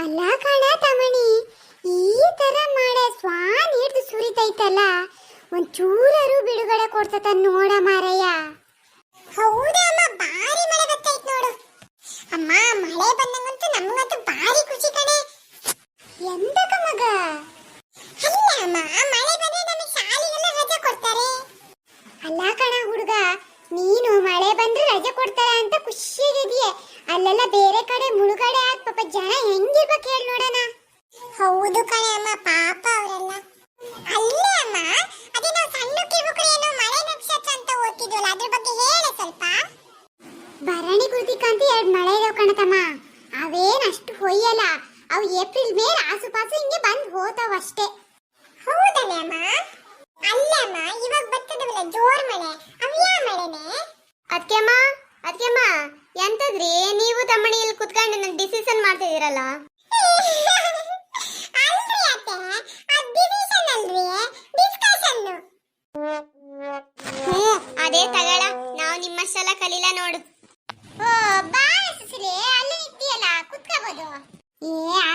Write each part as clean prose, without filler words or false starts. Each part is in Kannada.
ಅಲ್ಲ ಕಣ ತಮಣಿ, ಈ ತರ ಮಾಡ ಸ್ವಾನ್ ಹಿಡ್ದು ಸುರಿತೈತಲ್ಲ, ಒಂಚೂರಾರು ಬಿಡುಗಡೆ ಕೊಡ್ತತ ನೋಡ ಮಾರಯ್ಯ. ಹೌದಮ್ಮ, ಬಾರಿ ಮಳೆ ಬರ್ತೈತ್ ನೋಡು. ಅಮ್ಮ, ಮಳೆ ಬಂದಂಗಂತೂ ನಮಗಂತೂ ಬಾರಿ ಖುಷಿ ಕಣೆ. ಎಂದಕ ಮಗ? ಅಲ್ಲ ಅಮ್ಮ, ಮಳೆ ಬಂದ್ರೆ ನಮಗೆ ಶಾಲೆಗೆಲ್ಲ ರಜೆ ಕೊಡ್ತಾರೆ. ಅಲ್ಲ ಕಣ ಹುಡುಗ, ನೀನು ಮಳೆ ಬಂದ್ರೆ ರಜೆ ಕೊಡ್ತಾರೆ ಅಂತ ಖುಷಿಯಾಗಿದೆಯೇ? ಅಲ್ಲೆಲ್ಲ ಬೇರೆ ಕಡೆ ಮುಳುಗಡೆ ಆದ ಪಾಪ ಜನ ಹೆಂಗಿರ್ಬೇಕು ಹೇಳಿ ನೋಡೋಣ. ಹೌದು ಕಣೆ ಅಮ್ಮ, ಪಾಪ ಅವರೆಲ್ಲ. ಅಲ್ಲೇ ಅಮ್ಮ, ಅದೇ ನಾವು ಸಣ್ಣಕ್ಕಿರ್ಬೇಕಾದ್ರೆ ಏನೋ ಮಳೆ ನಕ್ಷತ್ರ ಅಂತ ಓದ್ತಿದ್ವಲ್ಲ, ಅದ್ರ ಬಗ್ಗೆ ಹೇಳ ಸ್ವಲ್ಪ. ಭರಣಿ ಕೃತಿಕ ಅಂತ ಎರಡು ಮಳೆ ಇದಾವ ಕಣತಮ್ಮ. ಅವೇನ್ ಅಷ್ಟು ಹೊಯ್ಯಲ್ಲ, ಅವು ಏಪ್ರಿಲ್ ಮೇಲೆ ಆಸುಪಾಸು ಹಿಂಗೆ ಬಂದು ಹೋತಾವ ಅಷ್ಟೇ. ಹೌದಲ್ಲ ಅಮ್ಮ? ಅಲ್ಲಮ್ಮ, ಇವಾಗ ಬರ್ತದವಲ್ಲ ಜೋರ್ ಮಳೆ, ಅವು ಯಾವ ಮಳೆನೆ? ಅದ್ಕೆಮ್ಮ ಎಂತದ್ರಿ ನೀವು ತಮ್ಮಣಿ ಇಲ್ಲಿ ಕುತ್ಕೊಂಡು ನನ್ನ ಡಿಸಿಷನ್ ಮಾಡ್ತಿದ್ದೀರಲ್ಲ? ಅಲ್ರಿ ಅತ್ತೆ, ಅದು ಡಿಸಿಷನ್ ಅಲ್ರಿ, ಡಿಸ್ಕಷನ್. ಅದೇ ತಗಳ, ನಾವು ನಿಮ್ಮಷ್ಟೆಲ್ಲ ಕಲೀಲ ನೋಡು. ಓ ಬಾ ಸುಸಿಲೆ, ಅಲ್ಲಿ ನಿಂತಿಯಲ್ಲ, ಕುತ್ಕೋಬಹುದು.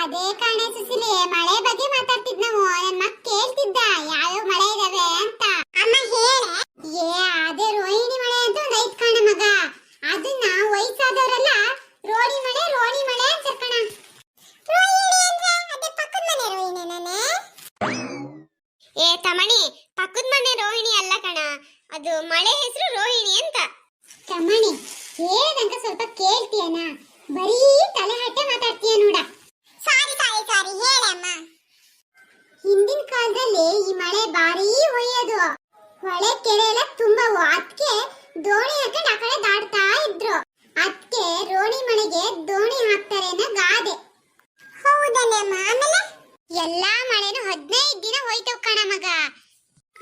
ಅದೇ ಕಣೆ ಸುಸಿಲೆ, ಮಳೆ ಬಗ್ಗೆ ಮಾತಾಡ್ತಿದ್ ನಾವು. ನನ್ನ ಮಕ್ಕ ಕೇಳ್ತಿದ್ದ ಯಾವ್ಯಾವ ಮಳೆ ಇದಾವೆ ಅಂತ. ಅಮ್ಮ ಹೇಳ. ಅದೇ ರೋಹಿಣಿ ಮಳೆ ಅಂತ ಒಂದು ಐತ್ ಕಣ ಮಗ. ಅದನ್ನ ವಯಸ್ಸಾದವರೆಲ್ಲ ರೋಣಿ ಮಳೆ ಅಂತಾರ ಕಣ. ರೋಹಿಣಿ ಅಂದ್ರೆ ಅದೇ ಪಕ್ಕದ ಮನೆ ರೋಹಿಣಿನೇ? ತಮಣಿ, ಪಕ್ಕದ ಮನೆ ರೋಹಿಣಿ ಅಲ್ಲ ಕಣ, ಅದು ಮಳೆ ಹೆಸರು ರೋಹಿಣಿ ಅಂತ. ತಮಣಿ, ಹೇಳ್ದಂಗ ಸ್ವಲ್ಪ ಕೇಳ್ತೀಯನ? ಬರೀ ತಲೆ ಹಟ್ಟೆ ಮಾತಾಡ್ತೀಯ ನೋಡ. ಸಾರಿ ಹೇಳಮ್ಮ. ಹಿಂದಿನ ಕಾಲದಲ್ಲಿ ಈ ಮಳೆ ಬಾರಿ ಒಯ್ಯೋದು, ಹೊಳೆ ಕೆರೆ ಎಲ್ಲ ತುಂಬವು. ಅದಕ್ಕೆ ದೋಣಿ ಹಾಕೊಂಡು ಆ ಕಡೆ ದಾಡ್ತಾ ಇದ್ರು. ಅದಕ್ಕೆ ರೋಣಿ ಮಳೆಗೆ ದೋಣಿ ಹಾಕ್ತಾರೆ ಅನ್ನೋ ಗಾದೆ. ಹೌದಲ್ಲಮ್ಮ? ಆಮೇಲೆ ಎಲ್ಲಾ ಮಳೆನು 15 ದಿನ ಹೋಯ್ತವ್ ಕಣ ಮಗ.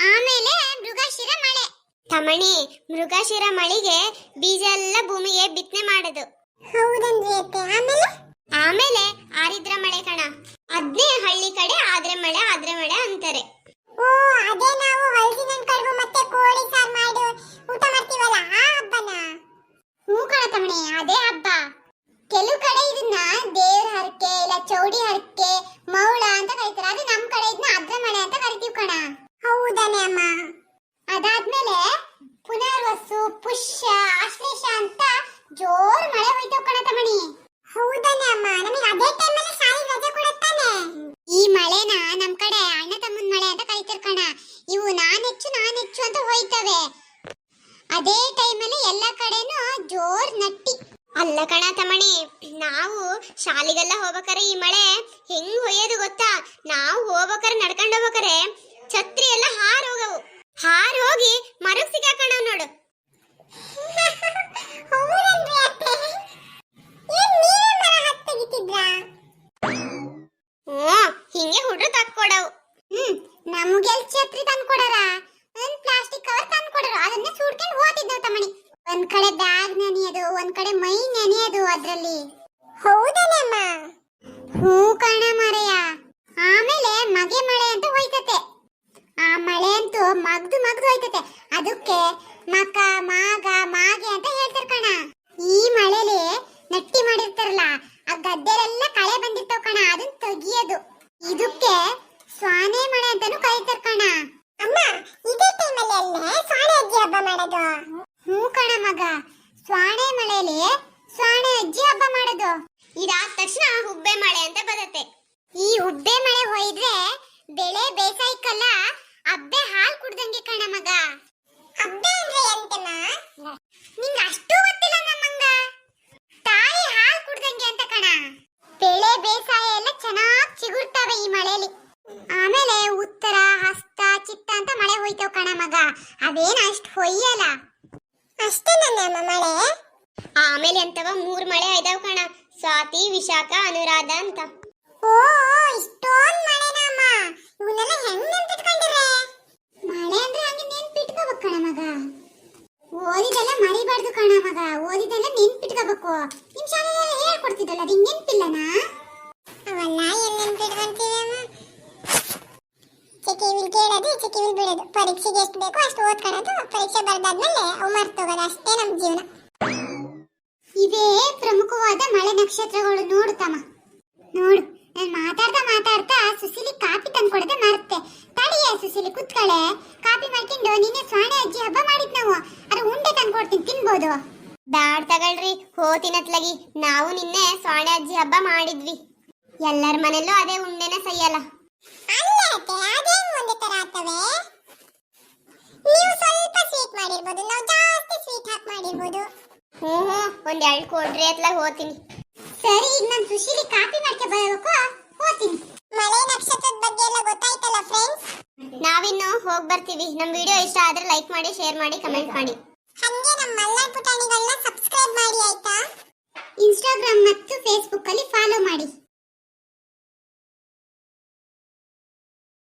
ಆಮೇಲೆ ಮೃಗಶಿರ ಮಳೆ. ತಮಣಿ, ಮೃಗಶಿರ ಮಳೆಗೆ ಬೀಜ ಎಲ್ಲ ಭೂಮಿಗೆ ಬಿತ್ತನೆ ಮಾಡೋದು. ಹೌದನ್ರಿ ಅತ್ತೆ. ಆಮೇಲೆ ಆರಿದ್ರ ಮಳೆ ಕಣ. ಅದ್ನೇ ಹಳ್ಳಿ ಕಡೆ ಆದ್ರೆ ಮಳೆ ಅಂತಾರೆ. ಓ, ಅದೇ ನಾವು ಹಲಸಿನ ಕಡುಬು ಮತ್ತೆ ಕೋಳಿ ಸಾರು ಮಾಡಿ ಊಟ ಮಾಡ್ತೀವಲ್ಲ, ಆ ಹಬ್ಬನ? ಹ್ಞೂ ಕಣ ತಮಣಿ, ಅದೇ ಹಬ್ಬ. ಕೆಲವು ಕಡೆ ಇದನ್ನ ದೇವ್ರ ಹರಕೆ ಇಲ್ಲ ಚೌಡಿ ಹರಕೆ ಮೌಳ ಅಂತ ಕರೀತಾರೆ. ಅದು ನಮ್ ಕಡೆ ಇದನ್ನ ಅದ್ರ ಮಳೆ ಅಂತ ಕರಿತೀವಿ ಕಣ. ಹೌದನೇ ಅಮ್ಮ? ಅದಾದ್ಮೇಲೆ ಪುನರ್ವಸು, ಪುಷ್ಯ, ಆಶ್ಲೇಷ ಅಂತ ಜೋರ್ ಮಳೆ ಹೋಯ್ತವ್ ಕಣ ತಮಣಿ. ಹೌದನೇ ಅಮ್ಮ? ನಮಗೆ ಅದೇ ಟೈಮಲ್ಲಿ ಶಾಲೆ ರಜೆ ಕೊಡುತ್ತಾನೆ. ಈ ಮಳೆನ ನಮ್ ಕಡೆ ಅಣ್ಣ ತಮ್ಮನ್ ಮಳೆ ಅಂತ ಕರೀತಾರ ಕಣ. ಇವು ನಾನೆಚ್ಚು ಅಂತ ಹೋಯ್ತವೆ. ಅದೇ ಟೈಮಲ್ಲಿ ಎಲ್ಲ ಕಡೆನೂ ಜೋರ್ ನಟ್ಟಿ. ಅಲ್ಲ ಕಣ ತಮಣಿ, ನಾವು ಶಾಲೆಗೆಲ್ಲ ಹೋಗ್ಬೇಕಾರೆ ಈ ಮಳೆ ಹೆಂಗ್ ಹೊಯ್ಯೋದು ಗೊತ್ತಾ? ನಾವು ಹೋಗ್ಬೇಕಾರೆ ನಡ್ಕೊಂಡು ಹೋಗ್ಬೇಕಾರೆ ಛತ್ರಿ ಎಲ್ಲ ಹಾರ್ ಹೋಗಿ ಮರಕ್ ಸಿಗಾಕಣ ನೋಡು. ಹೌದನ್ರಿ ಅತ್ತೆ? ಏನ್ ನೀವೇ ಮರ ಹತ್ತಿಗಿತ್ತಿದ್ರಾ? ಹಿಂಗೆ ಹುಡ್ರು ತಕ್ಕೊಡವು. ನಮ್ಗೆಲ್ ಛತ್ರಿ ತಂದ್ಕೊಡಾರ? ಒಂದ್ ಪ್ಲಾಸ್ಟಿಕ್ ಕವರ್ ತಂದ್ಕೊಡಾರ, ಅದನ್ನ ಸುಡ್ಕೊಂಡು ಹೋಗ್ತಿದ್ದವು ತಮಣಿ. ಒಂದ್ ಕಡೆ ಬ್ಯಾಗ್ ನೆನೆಯೋದು, ಒಂದ್ ಕಡೆ ಮೈ ನೆನೆಯೋದು ಅದ್ರಲ್ಲಿ. ಹೌದನಮ್ಮ? ಹೂ ಕಣ ಮಾರಯ್ಯ. ಆಮೇಲೆ ಮಗೆ ಮಳೆ ಅಂತ ಹೋಯ್ತತೆ. ಆ ಮಳೆ ಅಂತೂ ಮಗ್ದು ಹೋಯ್ತತೆ. ಅದಕ್ಕೆ ಮಕ ಮಾಗ ಮಾಗೆ ಅಂತ ಹೇಳ್ತಾರ ಕಣ. ಈ ಮಳೆಲಿ ನಟ್ಟಿ ಮಾಡಿರ್ತಾರಲ್ಲ, ಆ ಗದ್ದೆಲೆಲ್ಲ ಕಳೆ ಬಂದಿರ್ತಾವ ಕಣ, ಅದನ್ನ ತೆಗಿಯೋದು. ಇದಕ್ಕೆ ಸ್ವಾನೆ ಮಳೆ ಅಂತಾನು ಕರೀತಾರ ಕಣ. ಅಮ್ಮ, ಇದೇ ಟೈಮಲ್ಲಿ ಅಲ್ಲೇ ಸ್ವಾನೆ ಅಜ್ಜಿ ಹಬ್ಬ ಮಾಡೋದು? ಹ್ಞೂ ಕಣ ಮಗ, ಸ್ವಾನೆ ಮಳೆಯಲ್ಲಿ ಸ್ವಾನೆ ಅಜ್ಜಿ ಹಬ್ಬ ಮಾಡೋದು. ಇದಾದ ತಕ್ಷಣ ಹುಬ್ಬೆ ಮಳೆ ಅಂತ ಬರುತ್ತೆ. ಈ ಹುಬ್ಬೆ ಮಳೆ ಹೋಯ್ದ್ರೆ ಬೆಳೆ ಬೇಸಾಯಕ್ಕಲ್ಲ, ಅಬ್ಬೆ ಹಾಲು ಕುಡ್ದಂಗೆ ಕಣ ಮಗ. ಹಬ್ಬೆ ಅಂದ್ರೆ ಎಂತಮ್ಮ? ನಿಂಗೆ ಅಷ್ಟು ಗೊತ್ತಿಲ್ಲ ನಮ್ಮಂಗ. ತಾಯಿ ಹಾಲು ಕುಡ್ದಂಗೆ ಅಂತ ಕಣ. ಬೆಳೆ ಬೇಸಾಯ ಎಲ್ಲ ಚೆನ್ನಾಗಿ ಚಿಗುರ್ತವೆ ಈ ಮಳೆಯಲ್ಲಿ. ಆಮೇಲೆ ಉತ್ತರ, ಹಸ್ತ, ಚಿತ್ತ ಅಂತ ಮಳೆ ಹೋಯ್ತವ್ ಕಣ ಮಗ. ಅವೇನು ಅಷ್ಟು ಹೊಯ್ಯಲ್ಲ. ಅಷ್ಟೇ ನನ್ನ ಮಳೆ? ಆಮೇಲೆ ಅಂತವ 3 ಮಳೆ ಇದಾವ್ ಕಣ, ಸ್ವಾತಿ, ವಿಶಾಖ, ಅನುರಾಧ ಅಂತ. ಓ, ಇಷ್ಟೊಂದು ಮಳೆನಾ ಅಮ್ಮ? ಇವನ್ನೆಲ್ಲ ಹೆಂಗ್ ನೆನ್ಪಿಟ್ಕೊಂಡಿರೆ? ಮಳೆ ಅಂದ್ರೆ ಹಂಗೆ ನೆನ್ಪಿಟ್ಕೋಬೇಕು ಕಣ ಮಗ. ಓದಿದೆಲ್ಲ ಮರಿಬಾರ್ದು ಕಣ ಮಗ, ಓದಿದೆಲ್ಲ ನೆನ್ಪಿಟ್ಕೋಬೇಕು. ನಿಮ್ ಶಾಲೆಯಲ್ಲಿ ಹೇಳ್ಕೊಡ್ತಿದ್ದಲ್ಲ, ಅದು ನೆನ್ಪಿಲ್ಲನಾ? ಅವೆಲ್ಲ ಏನ್ ನೆನ್ಪಿಟ್ಕೊಂತೀವಮ್ಮ? ಚಿಕ್ಕಿವಿಲ್ ಕೇಳೋದು, ಚಿಕ್ಕಿವಿಲ್ ಬಿಡೋದು. ಪರೀಕ್ಷೆಗೆ ಎಷ್ಟು ಬೇಕೋ ಅಷ್ಟು ಓದ್ಕೊಳ್ಳೋದು, ಪರೀಕ್ಷೆ ಬರ್ದಾದ್ಮೇಲೆ ಅವು ಮರ್ತೋಗೋದು. ಅಷ್ಟೇ ನಮ್ ಜೀವನ. ಇವೇ ಪ್ರಮುಖವಾದ ಮಳೆ ನಕ್ಷತ್ರಗಳು ನೋಡುತ್ತಮ್ಮ. ನೋಡು ನಾನು ಮಾತಾಡ್ತಾ ಸುಶೀಲಿ ಕಾಪಿ ತಂದ್ಕೊಡದೆ ಮರ್ತೆ. ತಡಿಯೇ ಸುಶೀಲಿ ಕುತ್ಕಳೆ, ಕಾಪಿ ಮಾಡ್ಕೊಂಡು ನಿನ್ನೆ ಸ್ವಾಣೆ ಅಜ್ಜಿ ಹಬ್ಬ ಮಾಡಿದ್ ನಾವು, ಅದ್ರ ಉಂಡೆ ತಂದ್ಕೊಡ್ತೀನಿ, ತಿನ್ಬೋದು. ಬ್ಯಾಡ್ ತಗೊಳ್ರಿ, ಹೋತಿನತ್ಲಗಿ ನಾವು ನಿನ್ನೆ ಸ್ವಾಣೆ ಅಜ್ಜಿ ಹಬ್ಬ ಮಾಡಿದ್ವಿ. ಎಲ್ಲರ ಮನೆಯಲ್ಲೂ ಅದೇ ಉಂಡೆನ ಸೈಯಲ್ಲ. ಅಲ್ಲ ಅತ್ತೆ, ಅದೇನು ಒಂದೇ ತರ ಆಗ್ತವೆ. ನೀವು ಸ್ವಲ್ಪ ಸ್ವೀಟ್ ಮಾಡಿರ್ಬೋದು, ನಾವು ಜಾಸ್ತಿ ಸ್ವೀಟ್ ಹಾಕಿ ಮಾಡಿರ್ಬೋದು. ಹ್ಞೂ ಒಂದ್ 2 ಕೊಡ್ರಿ ಅತ್ಲಾಗ ಹೋತೀನಿ. ಸರಿ, ಈಗ ನಾನು ಸುಶೀಲಿ ಕಾಪಿ ಮಾಡ್ಕೆ ಬರಬೇಕು, ಹೋತೀನಿ. ಮಳೆ ನಕ್ಷತ್ರದ ಬಗ್ಗೆ ಎಲ್ಲ ಗೊತ್ತಾಯ್ತಲ್ಲ ಫ್ರೆಂಡ್ಸ್. ನಾವಿನ್ನು ಹೋಗಿ ಬರ್ತೀವಿ. ನಮ್ಮ ವಿಡಿಯೋ ಇಷ್ಟ ಆದ್ರೆ ಲೈಕ್ ಮಾಡಿ, ಶೇರ್ ಮಾಡಿ, ಕಮೆಂಟ್ ಮಾಡಿ. ಹಂಗೆ ನಮ್ಮ ಮಲ್ನಾಡ್ ಪುಟಾಣಿಗಳನ್ನ ಸಬ್ಸ್ಕ್ರೈಬ್ ಮಾಡಿ ಆಯ್ತಾ. ಇನ್ಸ್ಟಾಗ್ರಾಮ್ ಮತ್ತು ಫೇಸ್ಬುಕ್ ಅಲ್ಲಿ ಫಾಲೋ ಮಾಡಿ.